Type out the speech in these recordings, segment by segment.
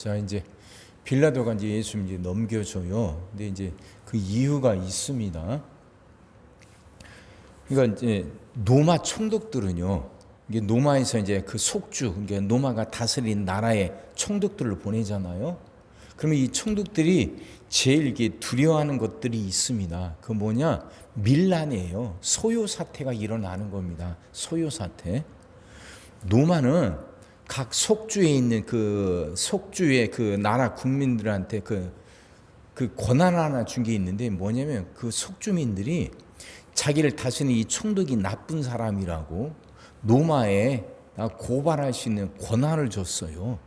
자, 이제 빌라도가 이제 예수님 이제 넘겨줘요. 근데 이제 그 이유가 있습니다. 그러니까 이제 로마 총독들은요, 이게 로마에서 이제 그 속주, 그러니까 로마가 다스린 나라의 총독들을 보내잖아요. 그러면 이 총독들이 제일 이게 두려워하는 것들이 있습니다. 그 뭐냐? 밀란이에요. 소요 사태가 일어나는 겁니다. 소요 사태. 로마는 각 속주에 있는 그 속주의 그 나라 국민들한테 그 권한 하나 준 게 있는데 뭐냐면 그 속주민들이 자기를 다스리는 이 총독이 나쁜 사람이라고 로마에 고발할 수 있는 권한을 줬어요.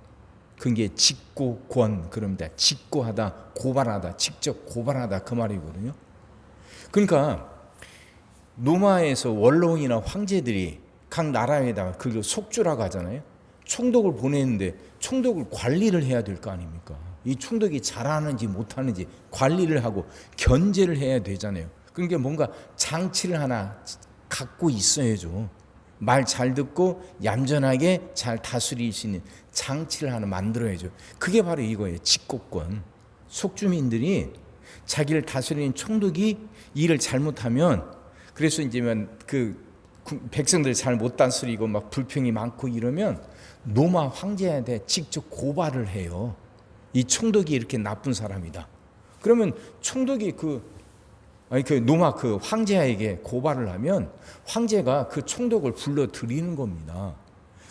그게 직고권 그럽니다. 직고하다, 고발하다, 직접 고발하다 그 말이거든요. 그러니까 로마에서 원로원이나 황제들이 각 나라에다가 그걸 속주라고 하잖아요. 총독을 보내는데 총독을 관리를 해야 될 거 아닙니까? 이 총독이 잘하는지 못하는지 관리를 하고 견제를 해야 되잖아요. 그러니까 뭔가 장치를 하나 갖고 있어야죠. 말 잘 듣고 얌전하게 잘 다스릴 수 있는 장치를 하나 만들어야죠. 그게 바로 이거예요. 직고권. 속주민들이 자기를 다스리는 총독이 일을 잘못하면 그래서 이제 그 백성들 잘 못 다스리고 막 불평이 많고 이러면 로마 황제한테 직접 고발을 해요. 이 총독이 이렇게 나쁜 사람이다. 그러면 총독이 그 로마 그 황제에게 고발을 하면 황제가 그 총독을 불러 들이는 겁니다.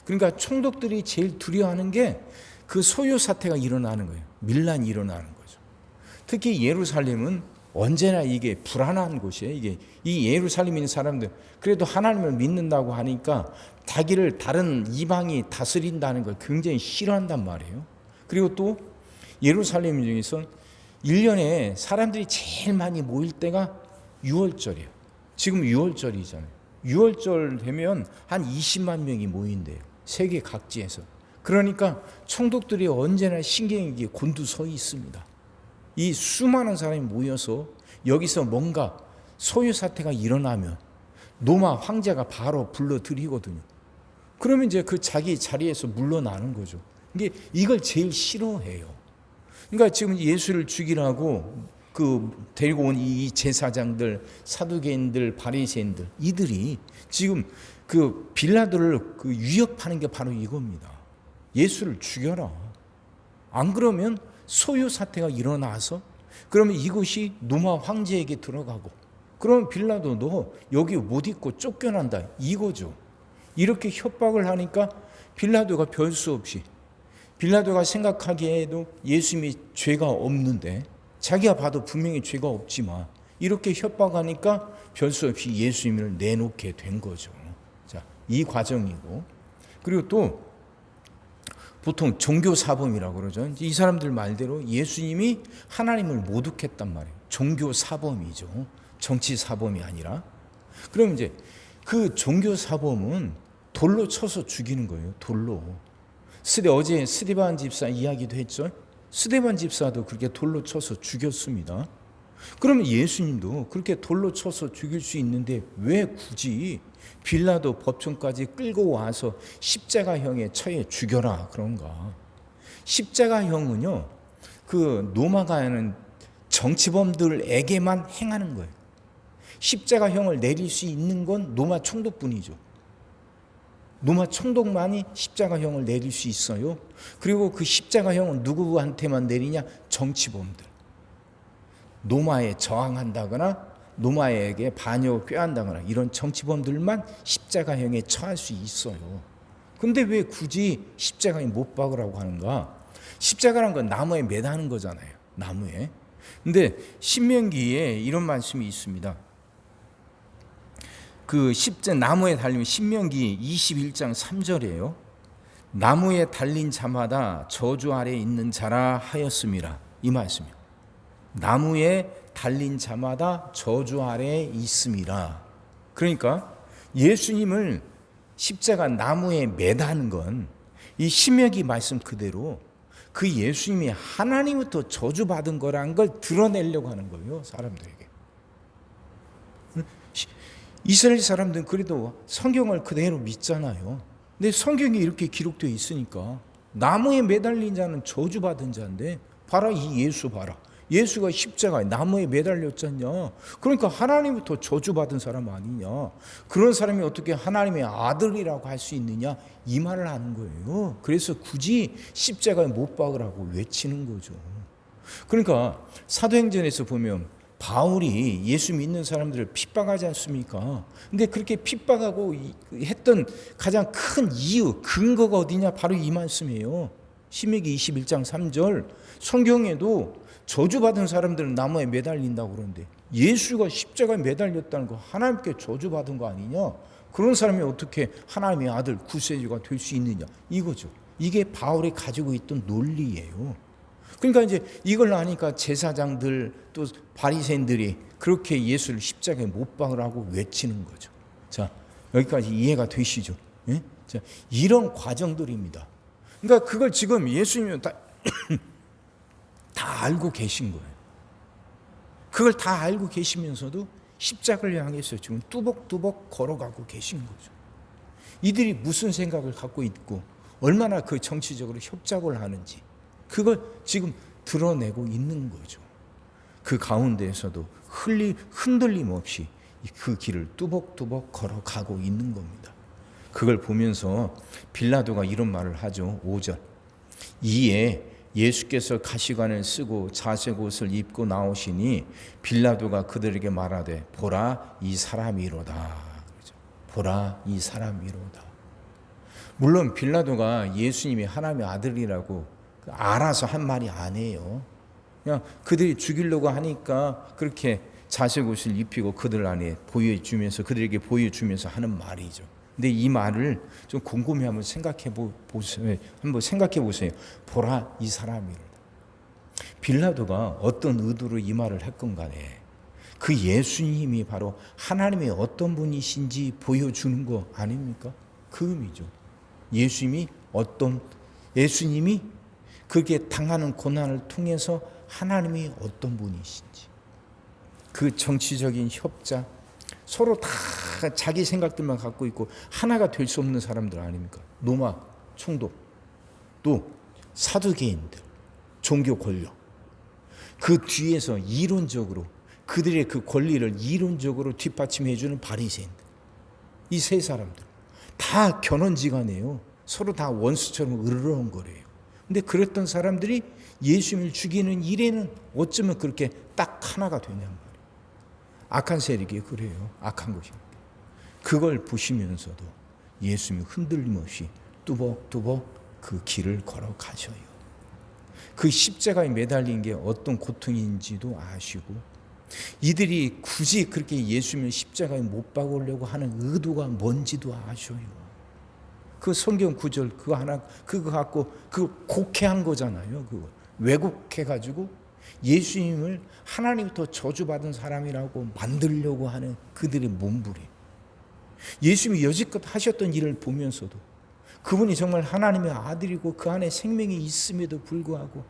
그러니까 총독들이 제일 두려워하는 게 그 소요 사태가 일어나는 거예요. 밀란이 일어나는 거죠. 특히 예루살렘은 언제나 이게 불안한 곳이에요. 이게 이 예루살렘에 있는 사람들 그래도 하나님을 믿는다고 하니까 자기를 다른 이방이 다스린다는 걸 굉장히 싫어한단 말이에요. 그리고 또 예루살렘 중에서 1년에 사람들이 제일 많이 모일 때가 6월절이에요. 지금 6월절이잖아요. 6월절 되면 한 20만 명이 모인대요. 세계 각지에서. 그러니까 총독들이 언제나 신경이 곤두서 있습니다. 이 수많은 사람이 모여서 여기서 뭔가 소요 사태가 일어나면 로마 황제가 바로 불러들이거든요. 그러면 이제 그 자기 자리에서 물러나는 거죠. 이걸 제일 싫어해요. 그러니까 지금 예수를 죽이라고 데리고 온 이 제사장들, 사두개인들, 바리새인들 이들이 지금 그 빌라도를 위협하는 게 바로 이겁니다. 예수를 죽여라. 안 그러면 소요 사태가 일어나서 그러면 이것이 로마 황제에게 들어가고 그러면 빌라도 너 여기 못 있고 쫓겨난다 이거죠. 이렇게 협박을 하니까 빌라도가 별 수 없이 빌라도가 생각하기에도 예수님이 죄가 없는데 자기가 봐도 분명히 죄가 없지만 이렇게 협박하니까 별 수 없이 예수님을 내놓게 된 거죠. 자, 이 과정이고 그리고 또 보통 종교 사범이라고 그러죠. 이 사람들 말대로 예수님이 하나님을 모독했단 말이에요. 종교 사범이죠. 정치 사범이 아니라. 그럼 이제 그 종교 사범은 돌로 쳐서 죽이는 거예요. 돌로. 어제 스데반 집사 이야기도 했죠. 스데반 집사도 그렇게 돌로 쳐서 죽였습니다. 그러면 예수님도 그렇게 돌로 쳐서 죽일 수 있는데 왜 굳이 빌라도 법정까지 끌고 와서 십자가형에 처해 죽여라 그런가? 십자가형은요, 그 로마가 하는 정치범들에게만 행하는 거예요. 십자가형을 내릴 수 있는 건 로마 총독뿐이죠. 로마 총독만이 십자가형을 내릴 수 있어요. 그리고 그 십자가형은 누구한테만 내리냐? 정치범들. 로마에 저항한다거나 로마에게 반역을 꾀한다거나 이런 정치범들만 십자가형에 처할 수 있어요. 근데 왜 굳이 십자가에 못 박으라고 하는가? 십자가란 건 나무에 매다는 거잖아요. 나무에. 근데 신명기에 이런 말씀이 있습니다. 그 나무에 달리면 신명기 21장 3절이에요. 나무에 달린 자마다 저주 아래 있는 자라 하였음이라. 이 말씀이요. 나무에 달린 자마다 저주 아래에 있음이라. 그러니까 예수님을 십자가 나무에 매다는 건 이 신명기 말씀 그대로 그 예수님이 하나님부터 저주받은 거라는 걸 드러내려고 하는 거예요. 사람들에게. 이스라엘 사람들은 그래도 성경을 그대로 믿잖아요. 근데 성경에 이렇게 기록되어 있으니까 나무에 매달린 자는 저주받은 자인데 봐라, 이 예수 봐라. 예수가 십자가에 나무에 매달렸잖냐. 그러니까 하나님부터 저주받은 사람 아니냐. 그런 사람이 어떻게 하나님의 아들이라고 할 수 있느냐, 이 말을 하는 거예요. 그래서 굳이 십자가에 못 박으라고 외치는 거죠. 그러니까 사도행전에서 보면 바울이 예수 믿는 사람들을 핍박하지 않습니까? 근데 그렇게 핍박하고 했던 가장 큰 이유, 근거가 어디냐? 바로 이 말씀이에요. 신명기 21장 3절. 성경에도 저주받은 사람들은 나무에 매달린다고 그러는데 예수가 십자가에 매달렸다는 거 하나님께 저주받은 거 아니냐? 그런 사람이 어떻게 하나님의 아들 구세주가 될 수 있느냐? 이거죠. 이게 바울이 가지고 있던 논리예요. 그러니까 이제 이걸 아니까 제사장들 또 바리새인들이 그렇게 예수를 십자가에 못 박으라고 외치는 거죠. 자, 여기까지 이해가 되시죠? 예? 자, 이런 과정들입니다. 그러니까 그걸 지금 예수님은 다 알고 계신 거예요. 그걸 다 알고 계시면서도 십자가를 향해서 지금 뚜벅뚜벅 걸어가고 계신 거죠. 이들이 무슨 생각을 갖고 있고 얼마나 그 정치적으로 협작을 하는지 그걸 지금 드러내고 있는 거죠. 그 가운데에서도 흔들림 없이 그 길을 뚜벅뚜벅 걸어가고 있는 겁니다. 그걸 보면서 빌라도가 이런 말을 하죠. 5절. 이에 예수께서 가시관을 쓰고 자색 옷을 입고 나오시니 빌라도가 그들에게 말하되 보라 이 사람이로다. 보라 이 사람이로다. 물론 빌라도가 예수님이 하나님의 아들이라고 알아서 한 말이 아니에요. 그냥 그들이 죽이려고 하니까 그렇게 자색 옷을 입히고 그들 안에 보여주면서 그들에게 보여주면서 하는 말이죠. 근데 이 말을 좀 곰곰이 한번 생각해 보세요. 한번 생각해 보세요. 보라 이 사람이로다. 빌라도가 어떤 의도로 이 말을 했건 간에 그 예수님이 바로 하나님의 어떤 분이신지 보여주는 거 아닙니까? 그 의미죠. 예수님이 그렇게 당하는 고난을 통해서 하나님이 어떤 분이신지, 그 정치적인 협작, 서로 다 자기 생각들만 갖고 있고 하나가 될 수 없는 사람들 아닙니까? 노마, 총독, 또 사두개인들, 종교 권력, 그 뒤에서 이론적으로 그들의 그 권리를 이론적으로 뒷받침해 주는 바리새인들, 이 세 사람들 다 견원지간이에요. 서로 다 원수처럼 으르렁거려요. 근데 그랬던 사람들이 예수님을 죽이는 일에는 어쩌면 그렇게 딱 하나가 되냔 말이에요. 악한 세력이 그래요. 악한 것이. 그걸 보시면서도 예수님이 흔들림 없이 뚜벅뚜벅 그 길을 걸어가셔요. 그 십자가에 매달린 게 어떤 고통인지도 아시고 이들이 굳이 그렇게 예수님을 십자가에 못 박으려고 하는 의도가 뭔지도 아셔요. 그 성경 구절 그거 갖고 그 곡해한 거잖아요. 그거 왜곡해가지고 예수님을 하나님부터 저주받은 사람이라고 만들려고 하는 그들의 몸부림. 예수님이 여지껏 하셨던 일을 보면서도 그분이 정말 하나님의 아들이고 그 안에 생명이 있음에도 불구하고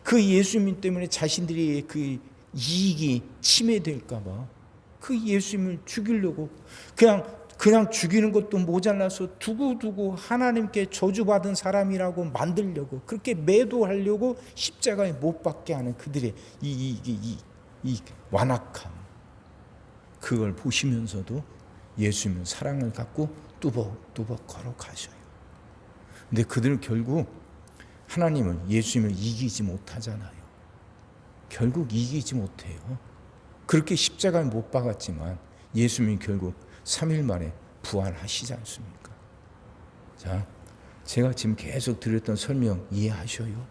그 예수님 때문에 자신들이 그 이익이 침해될까 봐 그 예수님을 죽이려고 그냥 죽이는 것도 모자라서 두고두고 하나님께 저주받은 사람이라고 만들려고 그렇게 매도하려고 십자가에 못 박게 하는 그들의 이 완악함, 그걸 보시면서도 예수님은 사랑을 갖고 뚜벅뚜벅 걸어가셔요. 근데 그들은 결국 하나님은 예수님을 이기지 못하잖아요. 결국 이기지 못해요. 그렇게 십자가에 못 박았지만 예수님이 결국 3일 만에 부활하시지 않습니까? 자, 제가 지금 계속 드렸던 설명 이해하셔요?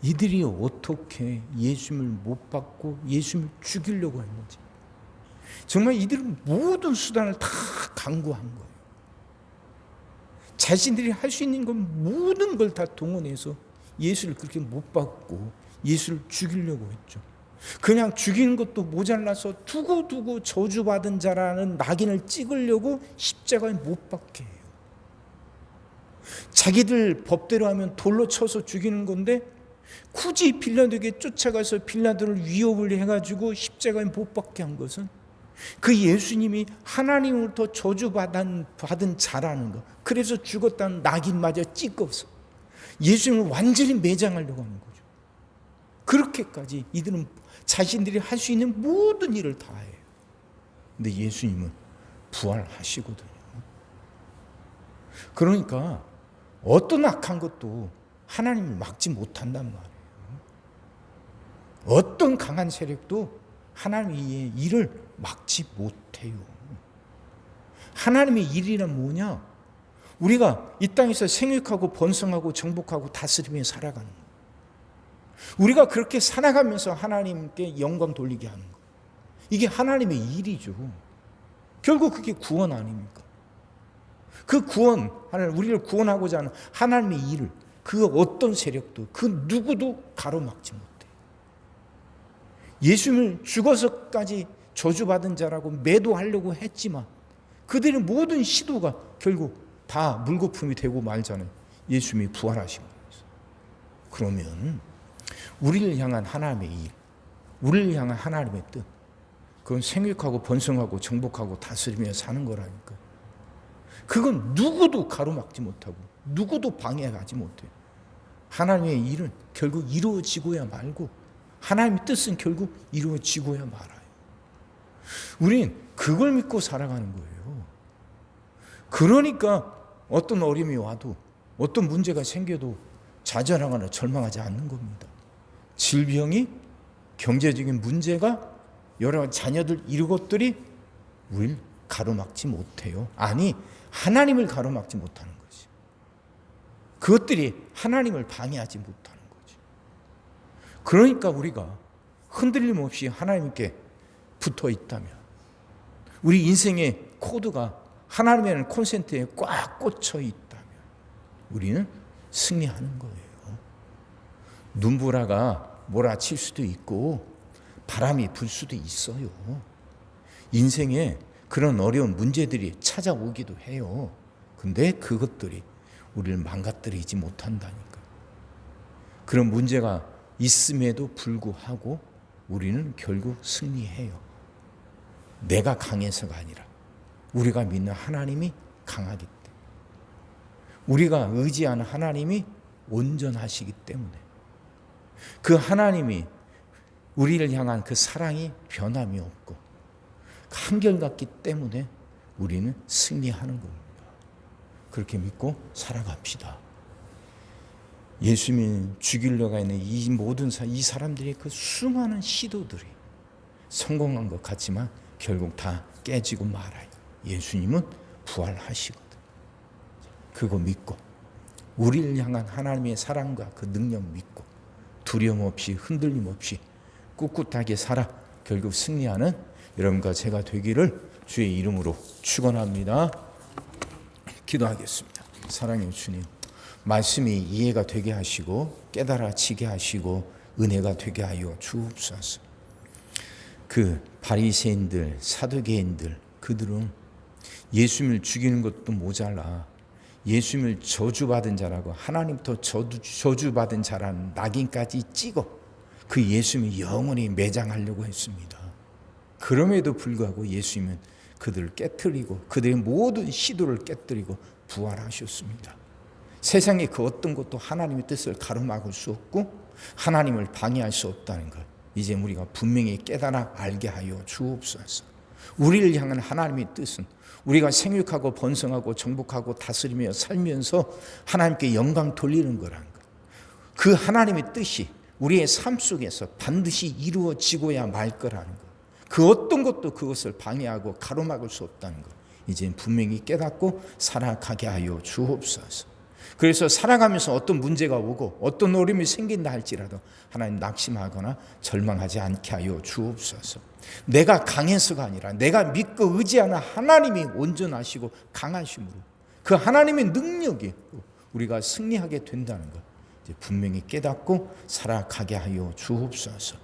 이들이 어떻게 예수님을 못 받고 예수님을 죽이려고 했는지, 정말 이들은 모든 수단을 다 강구한 거예요. 자신들이 할 수 있는 건 모든 걸 다 동원해서 예수를 그렇게 못 받고 예수를 죽이려고 했죠. 그냥 죽이는 것도 모자라서 두고두고 저주받은 자라는 낙인을 찍으려고 십자가에 못 박게 해요. 자기들 법대로 하면 돌로 쳐서 죽이는 건데 굳이 빌라도에게 쫓아가서 빌라도를 위협을 해가지고 십자가에 못 박게 한 것은 그 예수님이 하나님으로부터 저주받은 자라는 것, 그래서 죽었다는 낙인마저 찍어서 예수님을 완전히 매장하려고 하는 거죠. 그렇게까지 이들은 자신들이 할 수 있는 모든 일을 다 해요. 근데 예수님은 부활하시거든요. 그러니까 어떤 악한 것도 하나님을 막지 못한단 말이에요. 어떤 강한 세력도 하나님의 일을 막지 못해요. 하나님의 일이란 뭐냐? 우리가 이 땅에서 생육하고 번성하고 정복하고 다스리며 살아가는 거예요. 우리가 그렇게 살아가면서 하나님께 영광 돌리게 하는 거예요. 이게 하나님의 일이죠. 결국 그게 구원 아닙니까? 그 구원, 우리를 구원하고자 하는 하나님의 일을 그 어떤 세력도 그 누구도 가로막지 못해요. 예수님을 죽어서까지 저주받은 자라고 매도하려고 했지만 그들의 모든 시도가 결국 다 물거품이 되고 말잖아요. 예수님이 부활하신 거예요. 그러면 우리를 향한 하나님의 일, 우리를 향한 하나님의 뜻, 그건 생육하고 번성하고 정복하고 다스리며 사는 거라니까. 그건 누구도 가로막지 못하고 누구도 방해하지 못해요. 하나님의 일은 결국 이루어지고야 말고 하나님의 뜻은 결국 이루어지고야 말아요. 우린 그걸 믿고 살아가는 거예요. 그러니까 어떤 어려움이 와도 어떤 문제가 생겨도 좌절하거나 절망하지 않는 겁니다. 질병이, 경제적인 문제가, 여러 자녀들 이런 것들이 우리를 가로막지 못해요. 아니, 하나님을 가로막지 못하는 거지. 그것들이 하나님을 방해하지 못하는 거지. 그러니까 우리가 흔들림 없이 하나님께 붙어 있다면, 우리 인생의 코드가 하나님의 콘센트에 꽉 꽂혀 있다면 우리는 승리하는 거예요. 눈보라가 몰아칠 수도 있고 바람이 불 수도 있어요. 인생에 그런 어려운 문제들이 찾아오기도 해요. 근데 그것들이 우리를 망가뜨리지 못한다니까. 그런 문제가 있음에도 불구하고 우리는 결국 승리해요. 내가 강해서가 아니라 우리가 믿는 하나님이 강하기 때문에, 우리가 의지하는 하나님이 온전하시기 때문에, 그 하나님이 우리를 향한 그 사랑이 변함이 없고 한결같기 때문에 우리는 승리하는 겁니다. 그렇게 믿고 살아갑시다. 예수님이 죽이려고 하는 이 모든 이 사람들의 그 수많은 시도들이 성공한 것 같지만 결국 다 깨지고 말아요. 예수님은 부활하시거든. 그거 믿고 우리를 향한 하나님의 사랑과 그 능력 믿고 두려움 없이 흔들림 없이 꿋꿋하게 살아 결국 승리하는 여러분과 제가 되기를 주의 이름으로 축원합니다. 기도하겠습니다. 사랑의 주님, 말씀이 이해가 되게 하시고 깨달아지게 하시고 은혜가 되게 하여 주옵소서. 그 바리새인들, 사두개인들, 그들은 예수님을 죽이는 것도 모자라 예수님을 저주받은 자라고 하나님부터 저주받은 자라는 낙인까지 찍어 그 예수님을 영원히 매장하려고 했습니다. 그럼에도 불구하고 예수님은 그들을 깨뜨리고 그들의 모든 시도를 깨뜨리고 부활하셨습니다. 세상에 그 어떤 것도 하나님의 뜻을 가로막을 수 없고 하나님을 방해할 수 없다는 것, 이제 우리가 분명히 깨달아 알게 하여 주옵소서. 우리를 향한 하나님의 뜻은 우리가 생육하고 번성하고 정복하고 다스리며 살면서 하나님께 영광 돌리는 거라는 것. 그 하나님의 뜻이 우리의 삶 속에서 반드시 이루어지고야 말 거라는 것. 그 어떤 것도 그것을 방해하고 가로막을 수 없다는 것. 이제 분명히 깨닫고 살아가게 하여 주옵소서. 그래서 살아가면서 어떤 문제가 오고 어떤 어려움이 생긴다 할지라도 하나님 낙심하거나 절망하지 않게 하여 주옵소서. 내가 강해서가 아니라 내가 믿고 의지하는 하나님이 온전하시고 강하심으로 그 하나님의 능력이 우리가 승리하게 된다는 것 이제 분명히 깨닫고 살아가게 하여 주옵소서.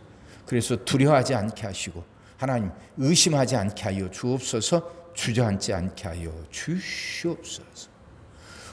그래서 두려워하지 않게 하시고 하나님 의심하지 않게 하여 주옵소서. 주저앉지 않게 하여 주시옵소서.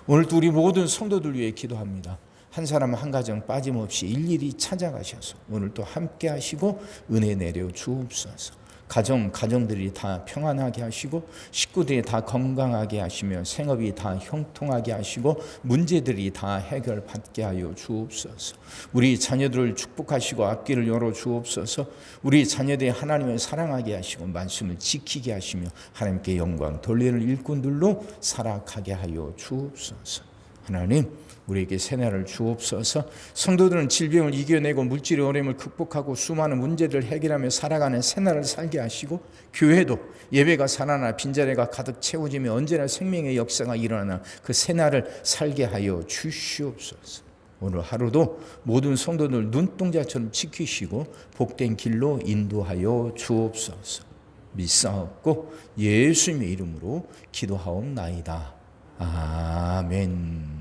오늘도 우리 모든 성도들 위해 기도합니다. 한 사람 한 가정 빠짐없이 일일이 찾아가셔서 오늘도 함께 하시고 은혜 내려 주옵소서. 가정들이 다 평안하게 하시고 식구들이 다 건강하게 하시며 생업이 다 형통하게 하시고 문제들이 다 해결받게 하여 주옵소서. 우리 자녀들을 축복하시고 앞길을 열어 주옵소서. 우리 자녀들이 하나님을 사랑하게 하시고 말씀을 지키게 하시며 하나님께 영광 돌리는 일꾼들로 살아가게 하여 주옵소서. 하나님, 우리에게 새날을 주옵소서. 성도들은 질병을 이겨내고 물질의 어려움을 극복하고 수많은 문제를 해결하며 살아가는 새날을 살게 하시고, 교회도 예배가 살아나 빈자리가 가득 채워지며 언제나 생명의 역사가 일어나는 그 새날을 살게 하여 주시옵소서. 오늘 하루도 모든 성도들 눈동자처럼 지키시고 복된 길로 인도하여 주옵소서. 믿사옵고 예수님의 이름으로 기도하옵나이다. 아멘.